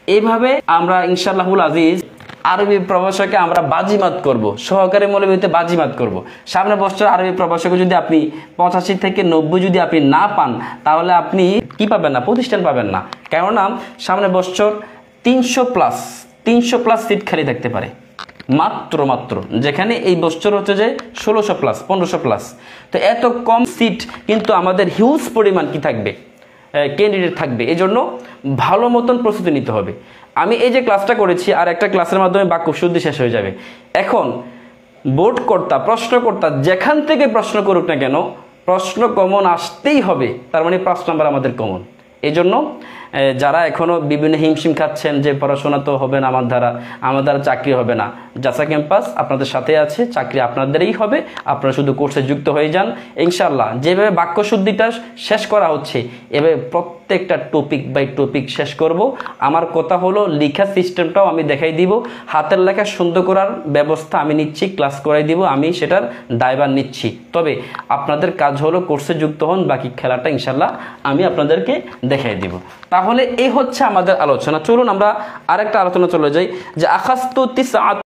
এইভাবে আমরা ইনশাআল্লাহুল আজিজ আরবি প্রভাষকে আমরা বাজিমাত করব, সহকারী মৌলবীতে বাজিমাত করব। সামনে বছর আরবি প্রভাষকে যদি আপনি 85 থেকে 90 যদি আপনি না পান, তাহলে আপনি কি পাবেন না, প্রতিষ্ঠান পাবেন না। কেননা সামনে বছর 300 প্লাস সিট খালি থাকতে পারে, মাত্র যেখানে এই বছর হচ্ছে যে 1600 প্লাস 1500 প্লাস। তো এত কম সিট কিন্তু আমাদের হিউজ পরিমাণ কি থাকবে, ক্যান্ডিডেট থাকবে। এই জন্য ভালো মতন প্রস্তুতি নিতে হবে। আমি এই যে ক্লাসটা করেছি, আর একটা ক্লাসের মাধ্যমে বাক্য শুদ্ধি শেষ হয়ে যাবে। এখন বোর্ডকর্তা, প্রশ্নকর্তা যেখান থেকে প্রশ্ন করুক না কেন, প্রশ্ন কমন আসতেই হবে, তার মানে 5 নাম্বার আমাদের কমন। এই জন্য যারা এখনও বিভিন্ন হিমশিম খাচ্ছেন যে পড়াশোনা তো হবে না, আমার দ্বারা চাকরি হবে না, জাসা ক্যাম্পাস আপনাদের সাথে আছে, চাকরি আপনাদেরই হবে। আপনারা শুধু কোর্সে যুক্ত হয়ে যান ইনশাআল্লাহ। যেভাবে বাক্য শুদ্ধিটা শেষ করা হচ্ছে, এভাবে প্রত্যেকটা টপিক বাই টপিক শেষ করব। আমার কথা হলো লেখা সিস্টেমটাও আমি দেখাই দিব, হাতের লেখা সুন্দর করার ব্যবস্থা আমি নিচ্ছি, ক্লাস করাই দিব, আমি সেটার দায়ভার নিচ্ছি। তবে আপনাদের কাজ হলো কোর্সে যুক্ত হন, বাকি খেলাটা ইনশাআল্লাহ আমি আপনাদেরকে দেখাই দিব। তাহলে এই হচ্ছে আমাদের আলোচনা। চলুন আমরা আরেকটা আলোচনা চলে যাই, যে আখাস্তু তিসআত